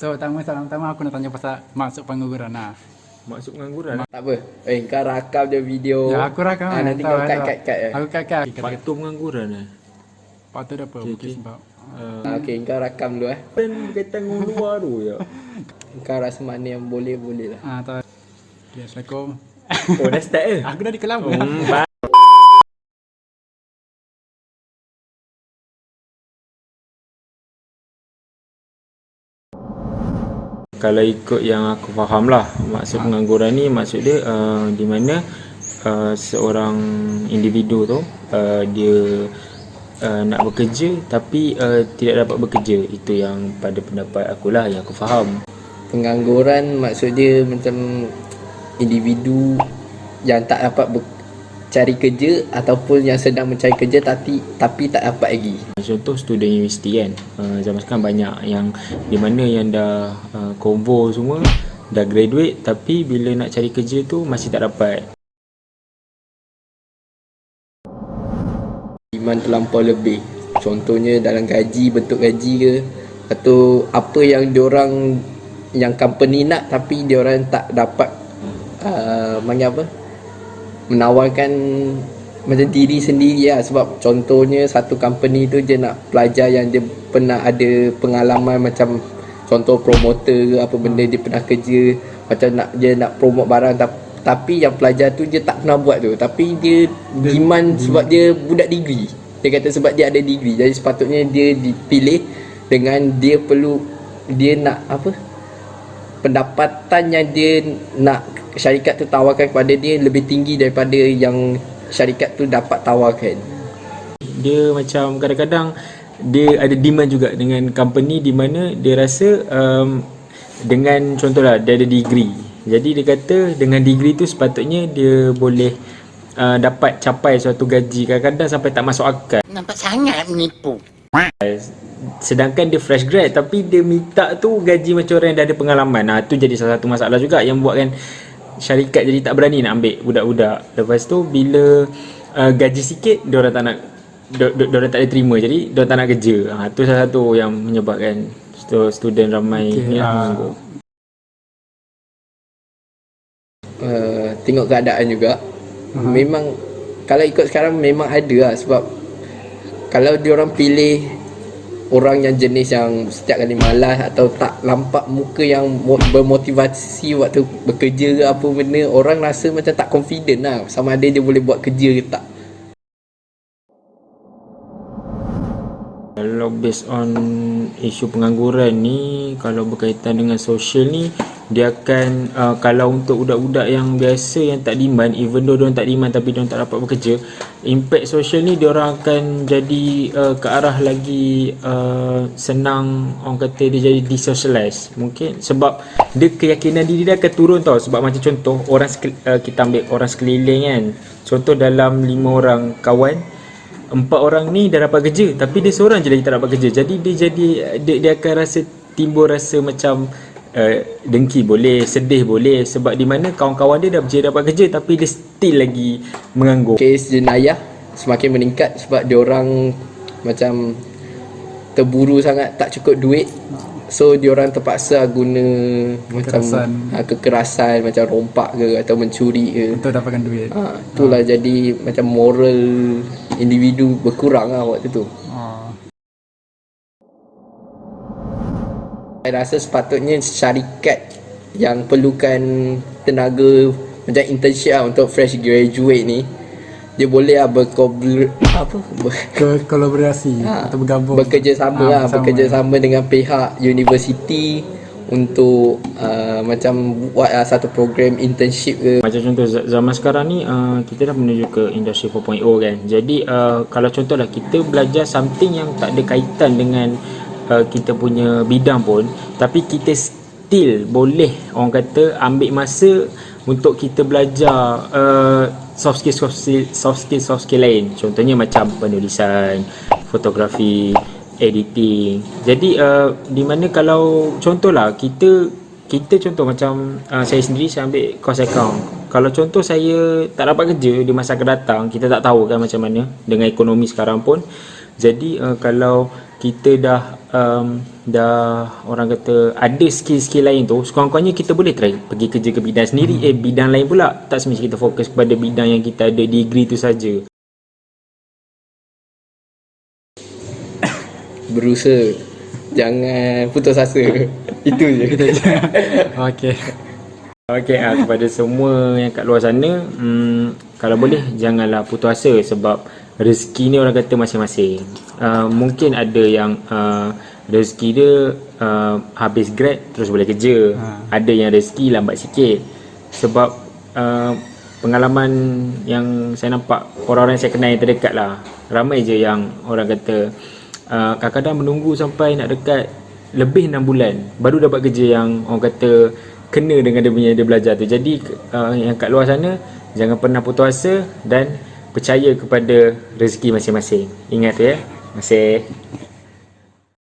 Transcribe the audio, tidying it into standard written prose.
So, pertama aku nak tanya pasal masuk pengangguran. Nah, Masuk pengangguran. Tak apa. Kau rakam je video. ya aku rakam. Nanti kau cut je. Aku cut. Faktor pengangguran Patut apa? Mungkin sebab. Okey, kau rakam dulu Kan berkaitan dengan luar tu ya. Kau rasa mana yang boleh lah. Tahu. Okay, Assalamualaikum. Oh dah start ke? Aku dah di kelam. Kalau ikut yang aku faham lah, maksud pengangguran ni maksud dia di mana seorang individu tu dia nak bekerja tapi tidak dapat bekerja. Itu yang pada pendapat akulah yang aku faham. Pengangguran maksud dia macam individu yang tak dapat cari kerja ataupun yang sedang mencari kerja tapi tak dapat lagi. Contoh student universiti kan, zaman sekarang banyak yang di mana yang dah convo semua, dah graduate tapi bila nak cari kerja tu masih tak dapat. Demand terlampau lebih. Contohnya dalam gaji, bentuk gaji ke, atau apa yang diorang, yang company nak tapi diorang tak dapat menawarkan macam diri sendiri lah. Sebab contohnya satu company tu je nak pelajar yang dia pernah ada pengalaman, macam contoh promoter ke apa benda, dia pernah kerja, macam dia nak promote barang tapi yang pelajar tu je tak pernah buat tu, tapi dia demand sebab dia budak degree. Dia kata sebab dia ada degree, jadi sepatutnya dia dipilih dengan dia nak pendapatan yang dia nak syarikat tu tawarkan kepada dia lebih tinggi daripada yang syarikat tu dapat tawarkan. Dia macam kadang-kadang dia ada demand juga dengan company di mana dia rasa dengan contohlah dia ada degree. Jadi dia kata dengan degree tu sepatutnya dia boleh dapat capai suatu gaji, kadang-kadang sampai tak masuk akal. Nampak sangat menipu. Sedangkan dia fresh grad tapi dia minta tu gaji macam orang yang dah ada pengalaman. Tu jadi salah satu masalah juga yang buatkan syarikat jadi tak berani nak ambil budak-budak. Lepas tu bila gaji sikit diorang tak nak, diorang tak ada terima, jadi diorang tak nak kerja. Tu salah satu yang menyebabkan student ramai menganggur. Tengok keadaan juga. Memang kalau ikut sekarang memang ada lah, sebab kalau diorang pilih orang yang jenis yang setiap kali malas atau tak nampak muka yang bermotivasi waktu bekerja ke apa benda, orang rasa macam tak confident lah sama ada dia boleh buat kerja ke tak. Kalau based on isu pengangguran ni, kalau berkaitan dengan sosial ni, dia akan kalau untuk budak-budak yang biasa yang tak demand, even though diorang tak demand tapi diorang tak dapat bekerja, impact sosial ni diorang akan jadi ke arah lagi senang, orang kata dia jadi desocialize. Mungkin sebab dia keyakinan diri dia akan turun tau. Sebab macam contoh orang kita ambil orang sekeliling kan, contoh dalam 5 orang kawan, 4 orang ni dah dapat kerja tapi dia seorang je lagi tak dapat kerja. Jadi dia akan rasa timbul rasa macam dengki boleh, sedih boleh, sebab di mana kawan-kawan dia dah dapat kerja tapi dia still lagi menganggur. Kes jenayah semakin meningkat sebab diorang macam terburu sangat, tak cukup duit, so diorang terpaksa guna kekerasan macam rompak ke atau mencuri ke Untuk dapatkan duit. Itulah jadi macam moral individu berkurang lah waktu tu. Saya rasa sepatutnya syarikat yang perlukan tenaga macam internship lah untuk fresh graduate ni, dia boleh lah Kolaborasi atau bergabung. Bekerjasama dengan pihak universiti untuk macam buat satu program internship ke. Macam contoh zaman sekarang ni kita dah menuju ke industri 4.0 kan. Jadi kalau contohlah kita belajar something yang tak ada kaitan dengan kita punya bidang pun, tapi kita still boleh, orang kata, ambil masa untuk kita belajar soft skill lain. Contohnya macam penulisan, fotografi, editing. Jadi di mana kalau contohlah kita contoh macam saya sendiri, saya ambil course account. Kalau contoh saya tak dapat kerja di masa akan datang, kita tak tahu kan macam mana dengan ekonomi sekarang pun. Jadi kalau kita dah orang kata ada skill-skill lain tu, sekurang-kurangnya kita boleh try pergi kerja ke bidang sendiri, bidang lain pula. Tak semestinya kita fokus kepada bidang yang kita ada degree tu saja. Berusaha, jangan putus asa. Itu je. Okey. Okey, kepada semua yang kat luar sana, kalau boleh janganlah putus asa, sebab rezeki ni orang kata masing-masing. Mungkin ada yang rezeki dia habis grad terus boleh kerja. Ada yang rezeki lambat sikit. Sebab pengalaman yang saya nampak orang-orang yang saya kenal yang terdekat lah, ramai je yang orang kata kadang-kadang menunggu sampai nak dekat lebih 6 bulan baru dapat kerja yang orang kata kena dengan dia belajar tu. Jadi yang kat luar sana, jangan pernah putus asa dan percaya kepada rezeki masing-masing. Ingat tu ya. Terima kasih.